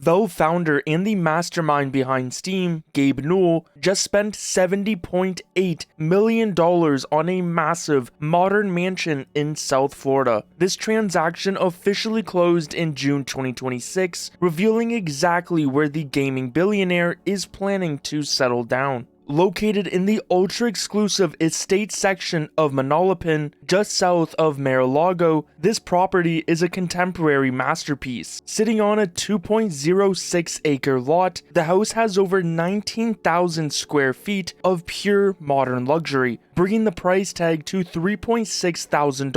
Valve founder and the mastermind behind Steam, Gabe Newell, just spent $70.8 million on a massive, modern mansion in South Florida. This transaction officially closed in June 2026, revealing exactly where the gaming billionaire is planning to settle down. Located in the ultra-exclusive estate section of Manalapan, just south of Mar-a-Lago, this property is a contemporary masterpiece. Sitting on a 2.06-acre lot, the house has over 19,000 square feet of pure modern luxury, bringing the price tag to $3.6 thousand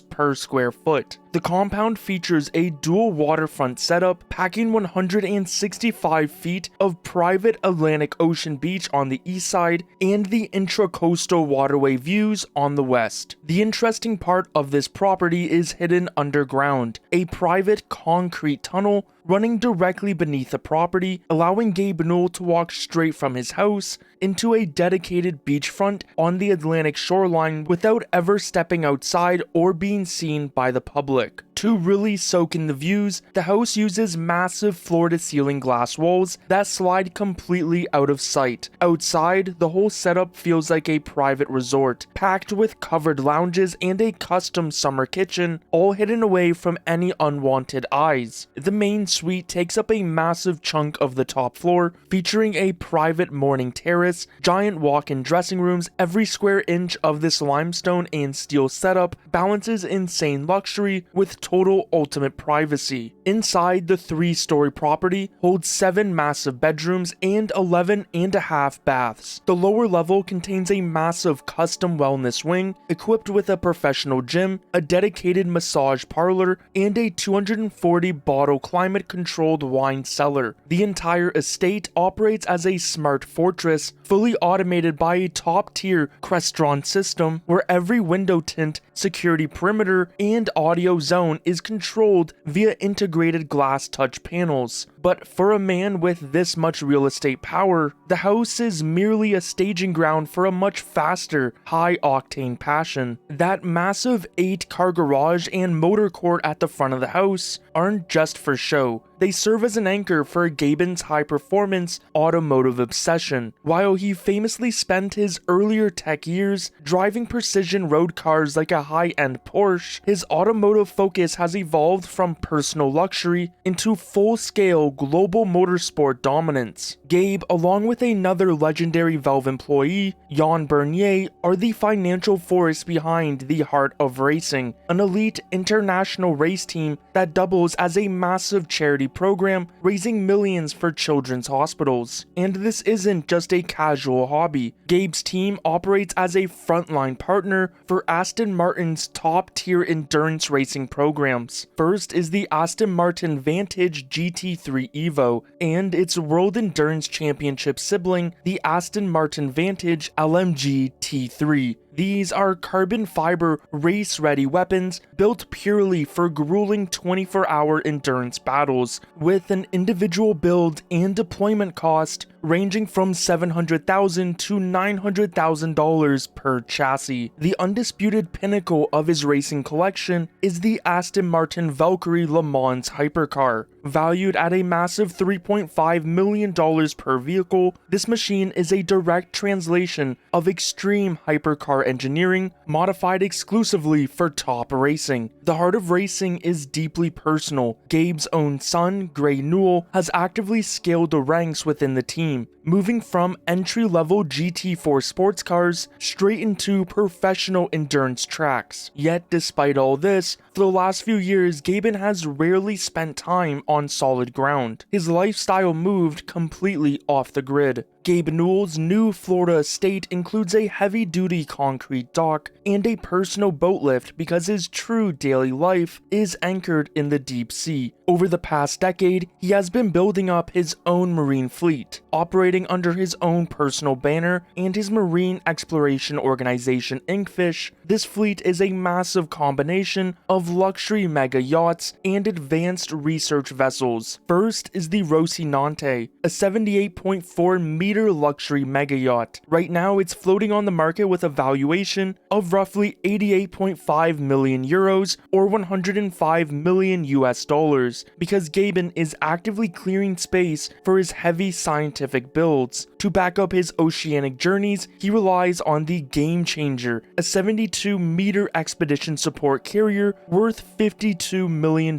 per square foot. The compound features a dual waterfront setup, packing 165 feet of private Atlantic Ocean beach on the east side and the intracoastal waterway views on the west. The interesting part of this property is hidden underground, a private concrete tunnel running directly beneath the property, allowing Gabe Newell to walk straight from his house into a dedicated beachfront on the Atlantic shoreline without ever stepping outside or being seen by the public. To really soak in the views, the house uses massive floor-to-ceiling glass walls that slide completely out of sight. Outside, the whole setup feels like a private resort, packed with covered lounges and a custom summer kitchen, all hidden away from any unwanted eyes. The main suite takes up a massive chunk of the top floor, featuring a private morning terrace, giant walk-in dressing rooms. Every square inch of this limestone and steel setup balances insane luxury with total ultimate privacy. Inside, the 3-story property holds 7 massive bedrooms and 11.5 baths. The lower level contains a massive custom wellness wing equipped with a professional gym, a dedicated massage parlor, and a 240-bottle climate-controlled wine cellar. The entire estate operates as a smart fortress, fully automated by a top-tier Crestron system where every window tint, security perimeter, and audio zone is controlled via integrated glass touch panels. But for a man with this much real estate power, the house is merely a staging ground for a much faster, high-octane passion. That massive 8-car garage and motor court at the front of the house aren't just for show. They serve as an anchor for Gaben's high-performance automotive obsession. While he famously spent his earlier tech years driving precision road cars like a high-end Porsche, his automotive focus has evolved from personal luxury into full-scale global motorsport dominance. Gabe, along with another legendary Valve employee, Jan Bernier, are the financial force behind the Heart of Racing, an elite international race team that doubles as a massive charity program, raising millions for children's hospitals. And this isn't just a casual hobby. Gabe's team operates as a frontline partner for Aston Martin's top-tier endurance racing programs. First is the Aston Martin Vantage GT3 Evo, and its World Endurance Championship sibling, the Aston Martin Vantage LMG T3. These are carbon fiber race-ready weapons built purely for grueling 24-hour endurance battles, with an individual build and deployment cost ranging from $700,000 to $900,000 per chassis. The undisputed pinnacle of his racing collection is the Aston Martin Valkyrie Le Mans hypercar. Valued at a massive $3.5 million per vehicle, this machine is a direct translation of extreme hypercar engineering, modified exclusively for top racing. The heart of racing is deeply personal. Gabe's own son, Gabe Newell, has actively scaled the ranks within the team, moving from entry-level GT4 sports cars straight into professional endurance tracks. Yet, despite all this, for the last few years, Gaben has rarely spent time on solid ground. His lifestyle moved completely off the grid. Gabe Newell's new Florida estate includes a heavy-duty concrete dock and a personal boat lift because his true daily life is anchored in the deep sea. Over the past decade, he has been building up his own marine fleet, operating under his own personal banner and his marine exploration organization Inkfish. This fleet is a massive combination of luxury mega-yachts and advanced research vessels. First is the Rocinante, a 78.4-meter meter luxury mega yacht. Right now, it's floating on the market with a valuation of roughly 88.5 million euros or 105 million US dollars, because Gaben is actively clearing space for his heavy scientific builds. To back up his oceanic journeys, he relies on the Game Changer, a 72-meter expedition support carrier worth $52 million.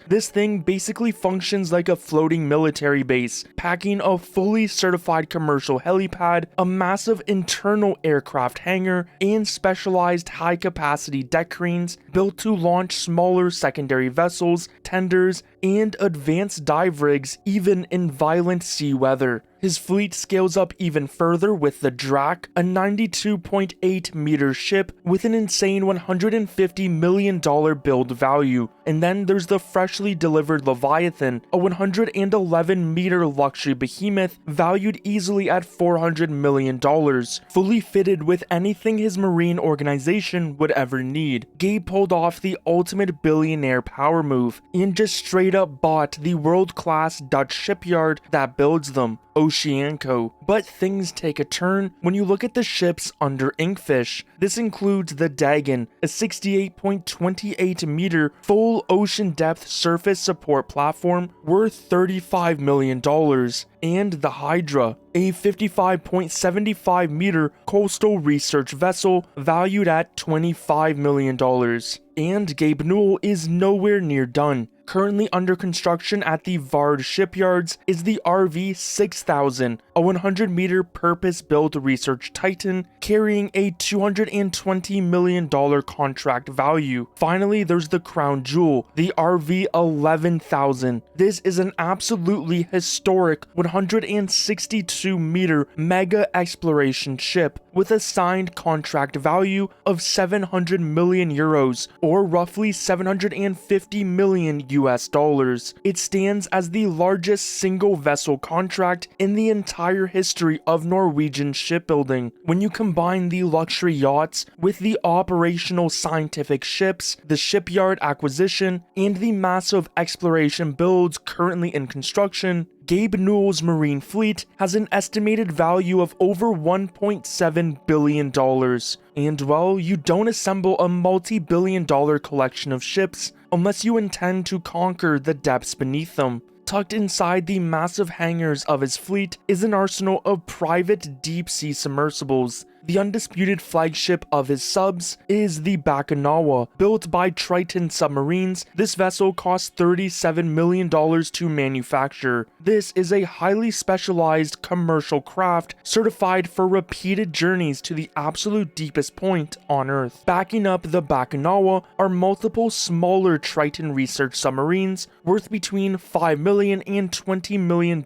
This thing basically functions like a floating military base, packing a fully certified commercial helipad, a massive internal aircraft hangar, and specialized high-capacity deck cranes built to launch smaller secondary vessels, tenders, and advanced dive rigs even in violent sea weather. His fleet scales up even further with the Drac, a 92.8 meter ship with an insane $150 million build value. And then there's the freshly delivered Leviathan, a 111 meter luxury behemoth valued easily at $400 million, fully fitted with anything his marine organization would ever need. Gabe pulled off the ultimate billionaire power move and just straight up bought the world-class Dutch shipyard that builds them, Oceanco. But things take a turn when you look at the ships under Inkfish. This includes the Dagon, a 68.28 meter full ocean depth surface support platform worth $35 million, and the Hydra, a 55.75 meter coastal research vessel valued at $25 million. And Gabe Newell is nowhere near done. Currently under construction at the Vard shipyards is the RV 6000, a 100-meter purpose-built research titan carrying a $220 million contract value. Finally, there's the crown jewel, the RV 11000. This is an absolutely historic 162-meter mega exploration ship with a signed contract value of 700 million euros, or roughly 750 million US dollars. It stands as the largest single vessel contract in the entire history of Norwegian shipbuilding. When you combine the luxury yachts with the operational scientific ships, the shipyard acquisition, and the massive exploration builds currently in construction, Gabe Newell's marine fleet has an estimated value of over $1.7 billion. And well, you don't assemble a multi-billion-dollar collection of ships unless you intend to conquer the depths beneath them. Tucked inside the massive hangars of his fleet is an arsenal of private deep-sea submersibles. The undisputed flagship of his subs is the Bakanawa. Built by Triton Submarines, this vessel costs $37 million to manufacture. This is a highly specialized commercial craft certified for repeated journeys to the absolute deepest point on Earth. Backing up the Bakanawa are multiple smaller Triton research submarines worth between $5 million and $20 million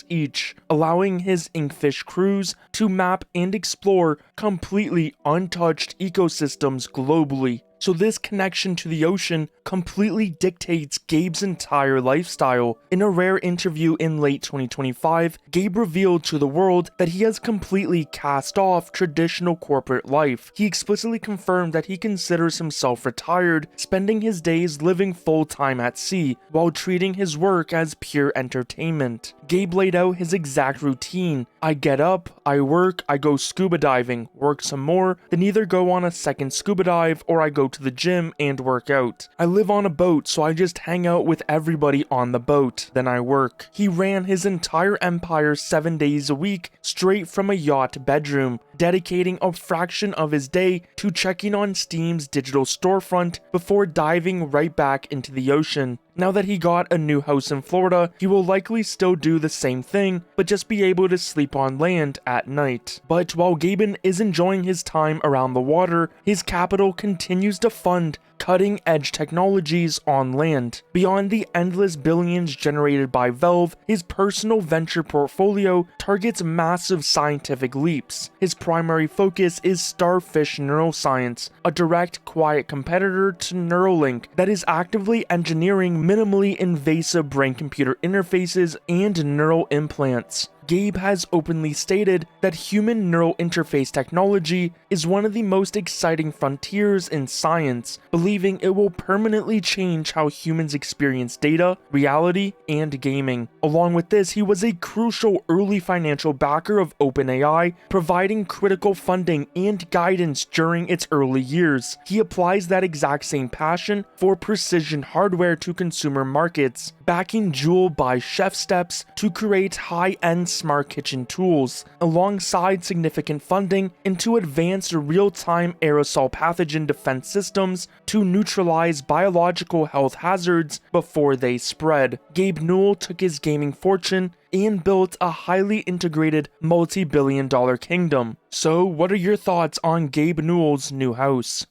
each, allowing his Inkfish crews to map and explore completely untouched ecosystems globally. So this connection to the ocean completely dictates Gabe's entire lifestyle. In a rare interview in late 2025, Gabe revealed to the world that he has completely cast off traditional corporate life. He explicitly confirmed that he considers himself retired, spending his days living full-time at sea, while treating his work as pure entertainment. Gabe laid out his exact routine. I get up, I work, I go scuba diving, work some more, then either go on a second scuba dive or I go to the gym and work out. I live on a boat, so I just hang out with everybody on the boat, then I work. He ran his entire empire 7 days a week, straight from a yacht bedroom, dedicating a fraction of his day to checking on Steam's digital storefront before diving right back into the ocean. Now that he got a new house in Florida, he will likely still do the same thing, but just be able to sleep on land at night. But while Gaben is enjoying his time around the water, his capital continues to fund cutting-edge technologies on land. Beyond the endless billions generated by Valve, his personal venture portfolio targets massive scientific leaps. His primary focus is Starfish Neuroscience, a direct, quiet competitor to Neuralink that is actively engineering minimally invasive brain-computer interfaces and neural implants. Gabe has openly stated that human neural interface technology is one of the most exciting frontiers in science, believing it will permanently change how humans experience data, reality, and gaming. Along with this, he was a crucial early financial backer of OpenAI, providing critical funding and guidance during its early years. He applies that exact same passion for precision hardware to consumer markets, backing Joule by chef steps to create high-end smart kitchen tools, alongside significant funding into advanced real-time aerosol pathogen defense systems to neutralize biological health hazards before they spread. Gabe Newell took his gaming fortune and built a highly integrated multi-billion-dollar kingdom. So, what are your thoughts on Gabe Newell's new house?